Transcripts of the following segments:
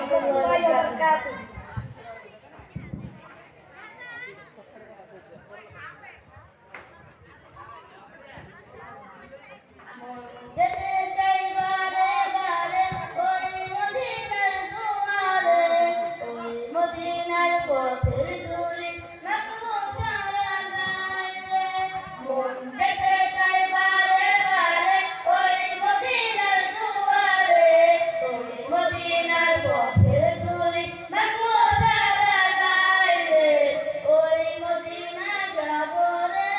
warahmatullahi wabarakatuh. যেতে চাই বারে বারে ওই মদিনার দুয়ারে, ওই মদিনার পথের ধুলি মাখবো সারা গায়ে। মন যেতে চাই বারে বারে ওই মদিনার দুয়ারে, ওই মদিনার পথের ধুলি মাখবো সারা গায়ে। ওই মদিনা যাবো রে,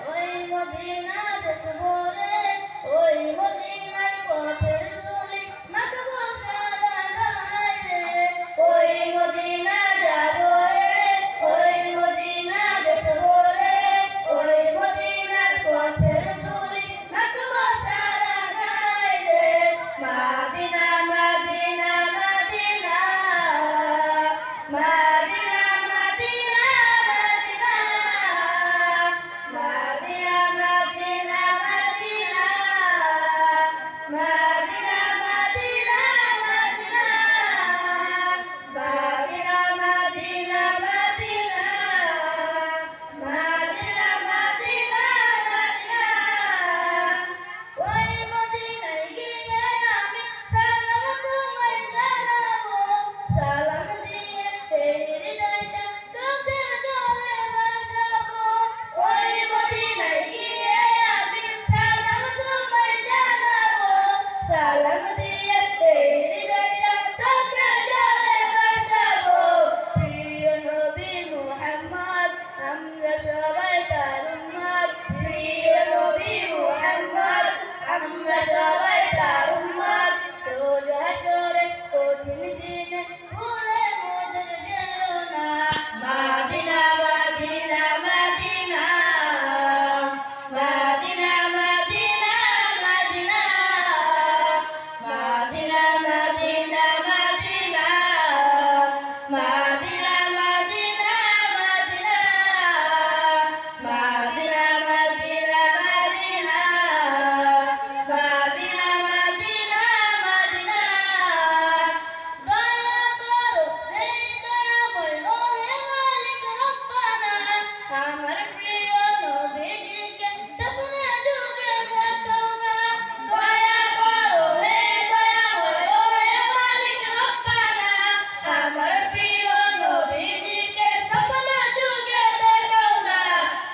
ওই মদিনা দেখবো রে, ওই মদিনার পথের ধুলি মাখবো সারা গায়ে। ওই মদিনা যাবো রে, ওই মদিনা দেখবো রে, ওই মদিনার পথের ধুলি মাখবো সারা গায়ে। মাদিনা মাদিনা মাদিনা, মাদিনা মাদিনা মাদিনা, মাদিনা মাদিনা মাদিনা, মাদিনা মাদিনা মাদিনা, মাদিনা মাদিনা মাদিনা, মাদিনা মাদিনা মাদিনা। ওই মদিনায় গিয়ে আমি সালাম তোমায় জানাবো, সালাম দিয়ে এই হৃদয়টা চোখের জলে ভাসাবো। ওই মদিনায় গিয়ে আমি সালাম তোমায় জানাবো, সালাম দিয়ে এই হৃদয়টা চোখের জলে ভাসাবো। প্রিয় নবী মুহাম্মদ, আমরা সবাই তার উম্মত। প্রিয় নবী মুহাম্মদ, আমরা সবাই তার উম্মত। রোজ হাশরে কঠিন দিনে ভুলে মোদের যেও না। মাদিনা মাদিনা মাদিনা, মাদিনা মাদিনা মাদিনা, মাদিনা মাদিনা মাদিনা, মাদিনা মাদিনা মাদিনা, মাদিনা মাদিনা মাদিনা, মাদিনা মাদিনা মাদিনা। দয়া করো হে দয়াময় ও হে মালিক রব্বানা, আমার প্রিয় নবীজিকে স্বপ্নে যুগে দেখাও না। দয়া করো হে দয়াময় ও হে মালিক রব্বানা, আমার প্রিয় নবীজিকে স্বপ্নে যুগে দেখাও না।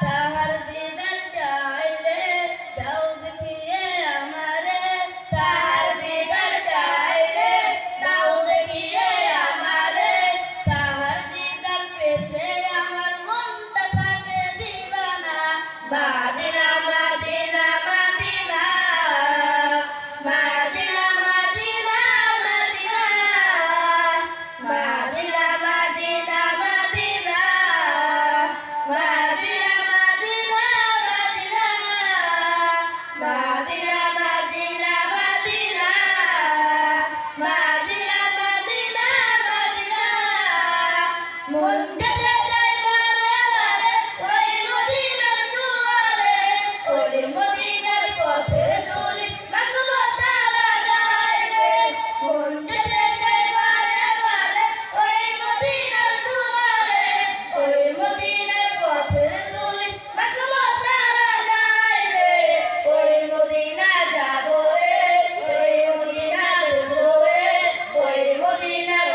তাহার দিদার চাইলে দাও দেখিয়ে আমারে, তাহার দিদার চাইলে দাও দেখিয়ে আমারে। তাহার দিদার পেতে আমার মনটা থাকে দিবানা। মাদিনা মাদিনা মাদিনা, মাদিনা মাদিনা মাদিনা, মাদিনা মাদিনা মাদিনা, মাদিনা মাদিনা মাদিনা, মাদিনা মাদিনা মাদিনা, মাদিনা মাদিনা মাদিনা। মন যেতে চাই বারে বারে ওই মদিনার দুয়ারে, ওই মদিনার পথের ধুলি মাখবো সারা গায়ে। মন যেতে চাই বারে বারে ওই মদিনার দুয়ারে, ওই মদিনার পথের ধুলি মাখবো সারা গায়ে। ওই মদিনা যাবো রে, ওই মদিনা দেখবো রে, ওই মদিনার